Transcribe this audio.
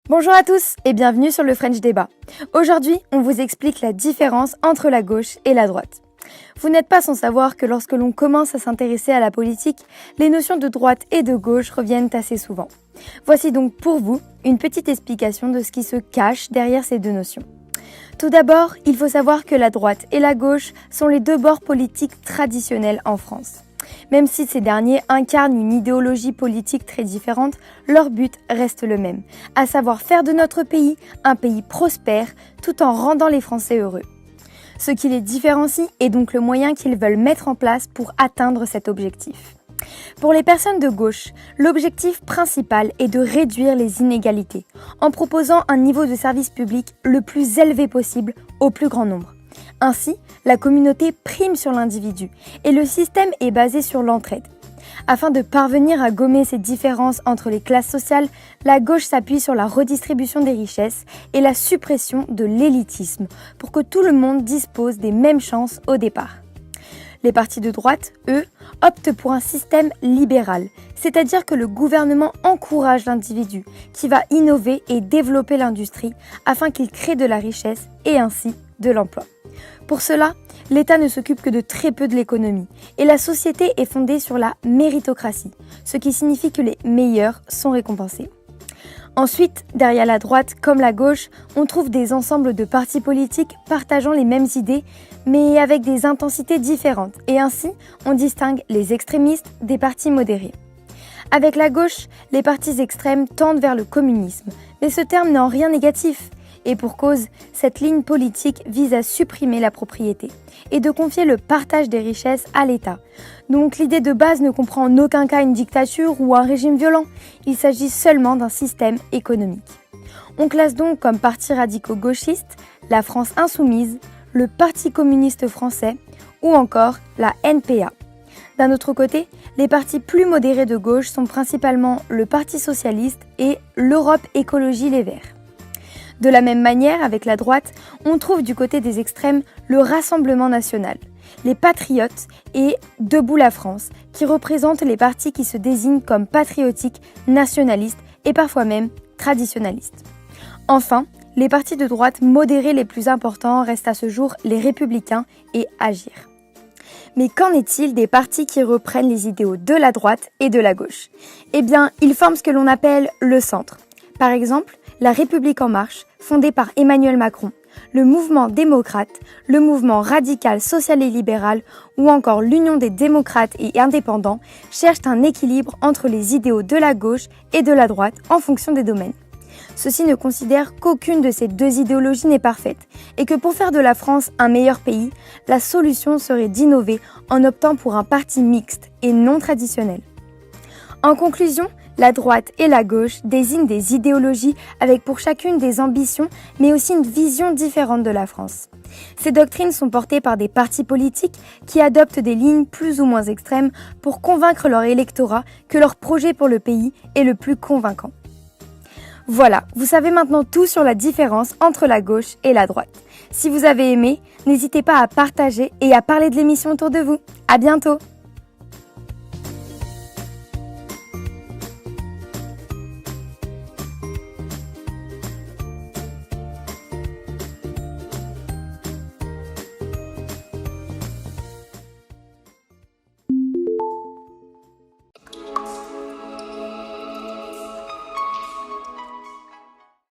Bonjour à tous et bienvenue sur le French Débat. Aujourd'hui, on vous explique la différence entre la gauche et la droite. Vous n'êtes pas sans savoir que lorsque l'on commence à s'intéresser à la politique, les notions de droite et de gauche reviennent assez souvent. Voici donc pour vous une petite explication de ce qui se cache derrière ces deux notions. Tout d'abord, il faut savoir que la droite et la gauche sont les deux bords politiques traditionnels en France. Même si ces derniers incarnent une idéologie politique très différente, leur but reste le même, à savoir faire de notre pays un pays prospère tout en rendant les Français heureux. Ce qui les différencie est donc le moyen qu'ils veulent mettre en place pour atteindre cet objectif. Pour les personnes de gauche, l'objectif principal est de réduire les inégalités en proposant un niveau de service public le plus élevé possible au plus grand nombre. Ainsi, la communauté prime sur l'individu et le système est basé sur l'entraide. Afin de parvenir à gommer ces différences entre les classes sociales, la gauche s'appuie sur la redistribution des richesses et la suppression de l'élitisme pour que tout le monde dispose des mêmes chances au départ. Les partis de droite, eux, optent pour un système libéral, c'est-à-dire que le gouvernement encourage l'individu qui va innover et développer l'industrie afin qu'il crée de la richesse et ainsi de l'emploi. Pour cela, l'État ne s'occupe que de très peu de l'économie et la société est fondée sur la méritocratie, ce qui signifie que les meilleurs sont récompensés. Ensuite, derrière la droite comme la gauche, on trouve des ensembles de partis politiques partageant les mêmes idées, mais avec des intensités différentes, et ainsi, on distingue les extrémistes des partis modérés. Avec la gauche, les partis extrêmes tendent vers le communisme, mais ce terme n'est en rien négatif. Et pour cause, cette ligne politique vise à supprimer la propriété et de confier le partage des richesses à l'État. Donc l'idée de base ne comprend en aucun cas une dictature ou un régime violent, il s'agit seulement d'un système économique. On classe donc comme partis radicaux gauchistes la France Insoumise, le Parti communiste français ou encore la NPA. D'un autre côté, les partis plus modérés de gauche sont principalement le Parti socialiste et l'Europe Écologie Les Verts. De la même manière, avec la droite, on trouve du côté des extrêmes le Rassemblement national, les Patriotes et Debout la France, qui représentent les partis qui se désignent comme patriotiques, nationalistes et parfois même traditionalistes. Enfin, les partis de droite modérés les plus importants restent à ce jour les Républicains et Agir. Mais qu'en est-il des partis qui reprennent les idéaux de la droite et de la gauche ? Eh bien, ils forment ce que l'on appelle le centre. Par exemple, la République en marche, fondée par Emmanuel Macron, le mouvement démocrate, le mouvement radical social et libéral ou encore l'Union des démocrates et indépendants cherchent un équilibre entre les idéaux de la gauche et de la droite en fonction des domaines. Ceux-ci ne considèrent qu'aucune de ces deux idéologies n'est parfaite et que pour faire de la France un meilleur pays, la solution serait d'innover en optant pour un parti mixte et non traditionnel. En conclusion, la droite et la gauche désignent des idéologies avec pour chacune des ambitions, mais aussi une vision différente de la France. Ces doctrines sont portées par des partis politiques qui adoptent des lignes plus ou moins extrêmes pour convaincre leur électorat que leur projet pour le pays est le plus convaincant. Voilà, vous savez maintenant tout sur la différence entre la gauche et la droite. Si vous avez aimé, n'hésitez pas à partager et à parler de l'émission autour de vous. À bientôt!